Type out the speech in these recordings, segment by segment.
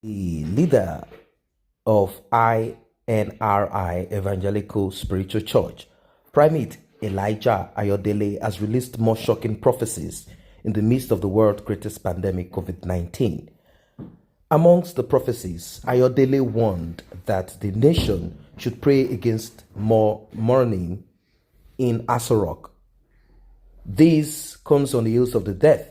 The leader of INRI Evangelical Spiritual Church, Primate Elijah Ayodele, has released more shocking prophecies in the midst of the world's greatest pandemic, COVID-19. Amongst the prophecies, Ayodele warned that the nation should pray against more mourning in R0CK. This comes on the heels of the death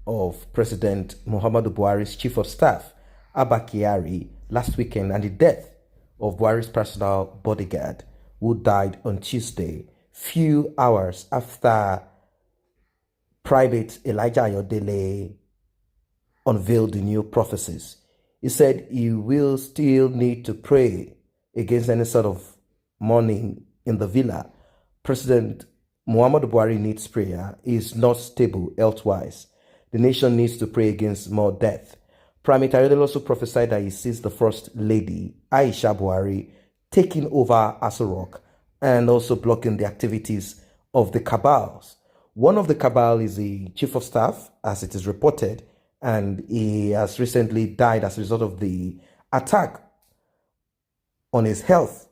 of President Muhammadu Buhari's chief of staff, Abba Kyari, last weekend, and the death of Buhari's personal bodyguard, who died on Tuesday, few hours after Private Elijah Ayodele unveiled the new prophecies. He said he will still need to pray against any sort of mourning in the villa. President Muhammadu Buhari needs prayer. He is not stable health-wise. The nation needs to pray against more death. Primate Ayodele also prophesied that he sees the First Lady, Aisha Buhari, taking over R0CK and also blocking the activities of the cabals. One of the cabal is the chief of staff, as it is reported, and he has recently died as a result of the attack on his health,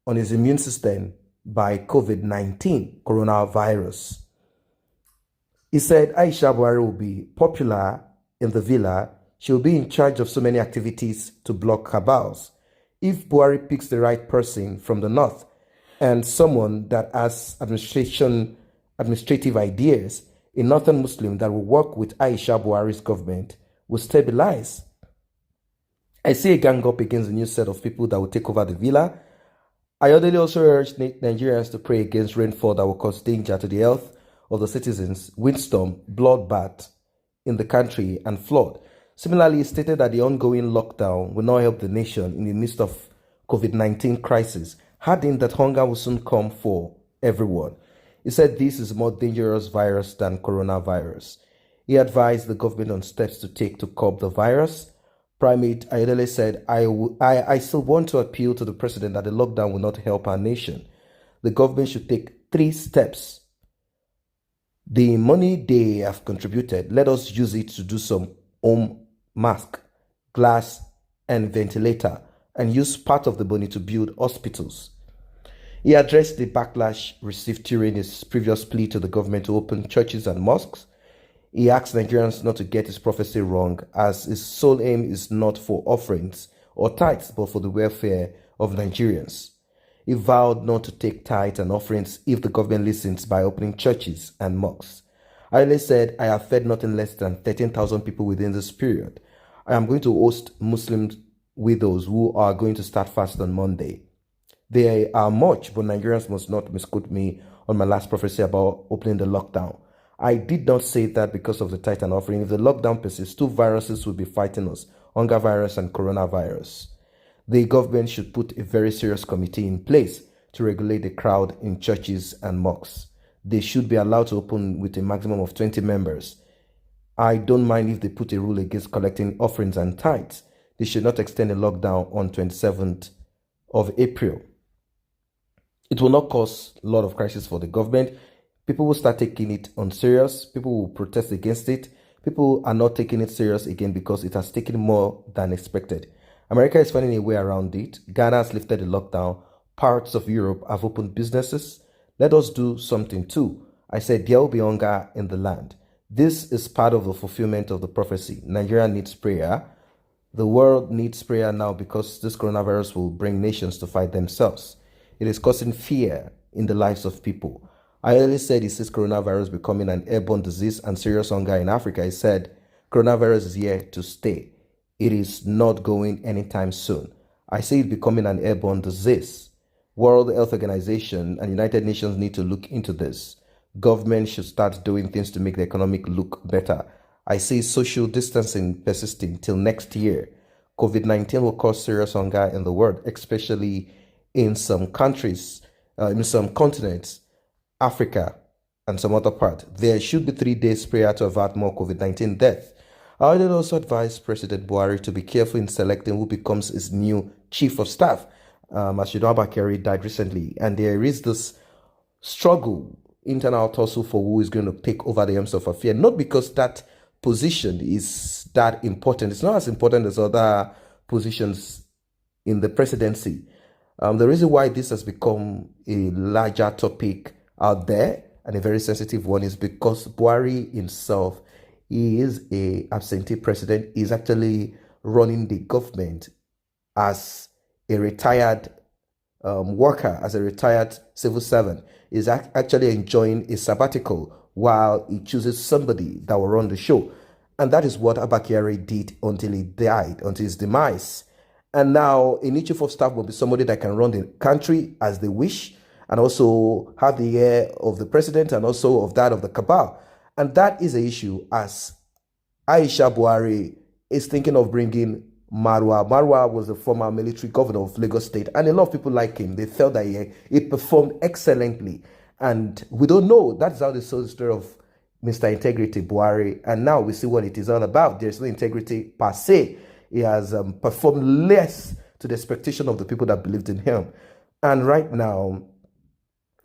on his immune system by COVID-19, coronavirus. He said Aisha Buhari will be popular in the villa. She will be in charge of so many activities to block cabals. If Buhari picks the right person from the north and someone that has administrative ideas, a northern Muslim that will work with Aisha Buhari's government, will stabilize. I see a gang up against a new set of people that will take over the villa. Ayodele also urged Nigerians to pray against rainfall that will cause danger to the health of the citizens, windstorm, bloodbath in the country, and flood. Similarly, he stated that the ongoing lockdown will not help the nation in the midst of COVID-19 crisis, adding that hunger will soon come for everyone. He said this is a more dangerous virus than coronavirus. He advised the government on steps to take to curb the virus. Primate Ayodele said, I still want to appeal to the president that the lockdown will not help our nation. The government should take 3 steps. The money they have contributed, let us use it to do some home mask, glass, and ventilator, and use part of the money to build hospitals. He addressed the backlash received during his previous plea to the government to open churches and mosques. He asked Nigerians not to get his prophecy wrong, as his sole aim is not for offerings or tithes, but for the welfare of Nigerians. He vowed not to take tithes and offerings if the government listens by opening churches and mosques. Ayodele said, I have fed nothing less than 13,000 people within this period. I am going to host Muslim widows who are going to start fast on Monday. They are much, but Nigerians must not misquote me on my last prophecy about opening the lockdown. I did not say that because of the tithe and offering. If the lockdown persists, 2 viruses will be fighting us, hunger virus and coronavirus. The government should put a very serious committee in place to regulate the crowd in churches and mosques. They should be allowed to open with a maximum of 20 members. I don't mind if they put a rule against collecting offerings and tithes. They should not extend the lockdown on 27th of April. It will not cause a lot of crisis for the government. People will start taking it on serious. People will protest against it. People are not taking it serious again because it has taken more than expected. America is finding a way around it. Ghana has lifted the lockdown. Parts of Europe have opened businesses. Let us do something too. I said there will be hunger in the land. This is part of the fulfillment of the prophecy. Nigeria needs prayer. The world needs prayer now because this coronavirus will bring nations to fight themselves. It is causing fear in the lives of people. Ayodele said he sees coronavirus becoming an airborne disease and serious hunger in Africa. He said, coronavirus is here to stay. It is not going anytime soon. I see it becoming an airborne disease. World Health Organization and United Nations need to look into this. Government should start doing things to make the economic look better. I see social distancing persisting till next year. COVID-19 will cause serious hunger in the world, especially in some countries, in some continents, Africa, and some other part. There should be 3 days prayer to avert more COVID-19 death. I would also advise President Buhari to be careful in selecting who becomes his new chief of staff. As you know, Abba Kyari died recently, and there is this struggle, internal tussle for who is going to take over the M0R affair. Not because that position is that important. It's not as important as other positions in the presidency. The reason why this has become a larger topic out there and a very sensitive one is because Buhari himself, he is a absentee president. He's actually running the government as a retired worker, as a retired civil servant. Is actually enjoying a sabbatical while he chooses somebody that will run the show. And that is what Abakari did until he died, until his demise. And now a new chief of staff will be somebody that can run the country as they wish and also have the ear of the president and also of that of the cabal. And that is an issue as Aisha Buhari is thinking of bringing Marwa. Marwa was the former military governor of Lagos State, and a lot of people like him. They felt that he performed excellently. And we don't know. That's how they saw the story of Mr. Integrity Buhari. And now we see what it is all about. There's no integrity per se. He has performed less to the expectation of the people that believed in him. And right now,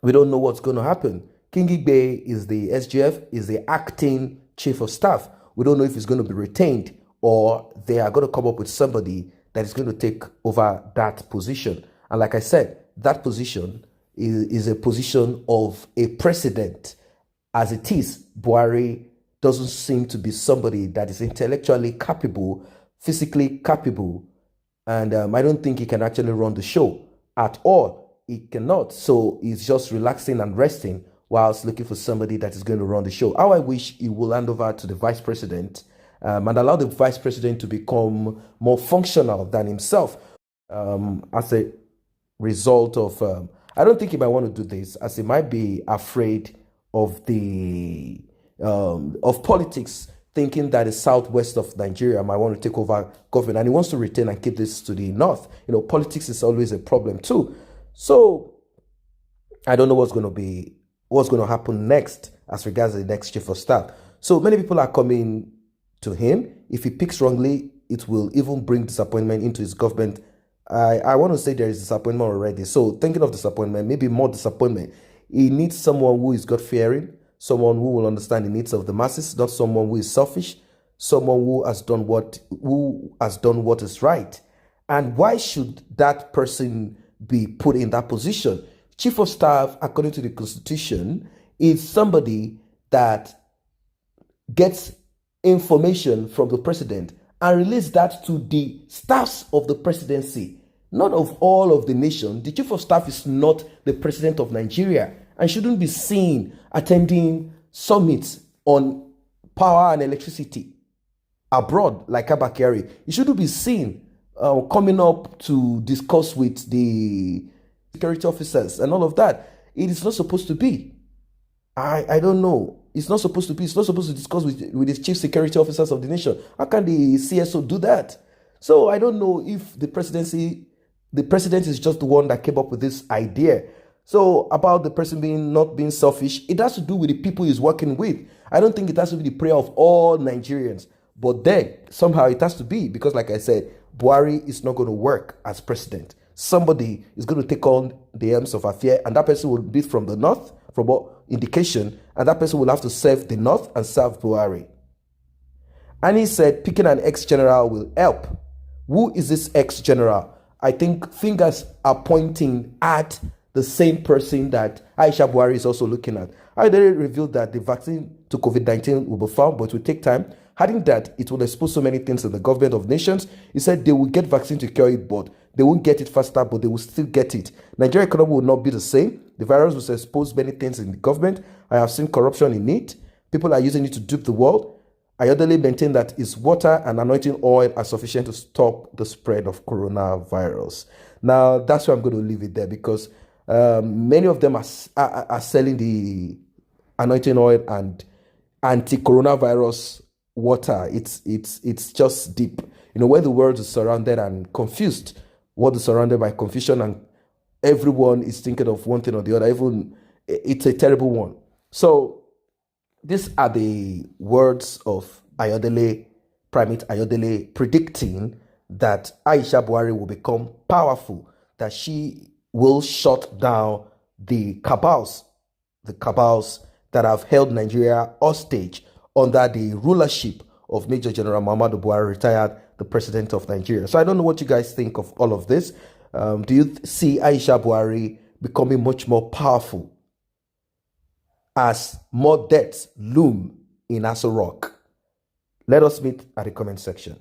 we don't know what's going to happen. King Igbe is the SGF, is the acting chief of staff. We don't know if he's going to be retained or they are going to come up with somebody that is going to take over that position. And like I said, that position is a position of a president. As it is, Buhari doesn't seem to be somebody that is intellectually capable, physically capable, and I don't think he can actually run the show at all. He cannot. So he's just relaxing and resting whilst looking for somebody that is going to run the show. How I wish he will hand over to the vice president and allow the vice president to become more functional than himself as a result of, I don't think he might want to do this as he might be afraid of the, of politics, thinking that the southwest of Nigeria might want to take over government and he wants to retain and keep this to the north. You know, politics is always a problem too. So I don't know what's going to happen next as regards the next chief of staff. So many people are coming to him. If he picks wrongly, it will even bring disappointment into his government. I want to say there is disappointment already. So thinking of disappointment, maybe more disappointment. He needs someone who is God-fearing, someone who will understand the needs of the masses, not someone who is selfish, someone who has done what is right. And why should that person be put in that position? Chief of staff, according to the Constitution, is somebody that gets information from the president and release that to the staffs of the presidency, not of all of the nation. The chief of staff is not the president of Nigeria and shouldn't be seen attending summits on power and electricity abroad like Abakari. He shouldn't be seen coming up to discuss with the security officers and all of that. It is not supposed to be. I don't know. It's not supposed to be. It's not supposed to discuss with the chief security officers of the nation. How can the CSO do that? So I don't know if the president is just the one that came up with this idea. So about the person not being selfish, it has to do with the people he's working with. I don't think it has to be the prayer of all Nigerians. But then somehow it has to be, because like I said, Buhari is not going to work as president. Somebody is going to take on the helms of affair, and that person will be from the north, from what indication, and that person will have to serve the north and serve Buhari. And he said picking an ex-general will help. Who is this ex-general? I think fingers are pointing at the same person that Aisha Buhari is also looking at. I already revealed that the vaccine to COVID-19 will be found, but it will take time. Adding that it will expose so many things in the government of nations. He said they will get vaccine to cure it, but they won't get it faster, but they will still get it. Nigeria economy will not be the same. The virus will expose many things in the government. I have seen corruption in it. People are using it to dupe the world. Ayodele maintained that his water and anointing oil are sufficient to stop the spread of coronavirus. Now, that's where I'm going to leave it there, because many of them are selling the anointing oil and anti-coronavirus water. It's just deep. You know, when the world is surrounded and confused, what is surrounded by confusion, and everyone is thinking of one thing or the other, even it's a terrible one. So these are the words of Ayodele, Primate Ayodele, predicting that Aisha Buhari will become powerful, that she will shut down the cabals that have held Nigeria hostage under the rulership of Major General Muhammadu Buhari, retired the president of Nigeria. So I don't know what you guys think of all of this. Do you see Aisha Buhari becoming much more powerful as more deaths loom in R0CK? Let us meet at the comment section.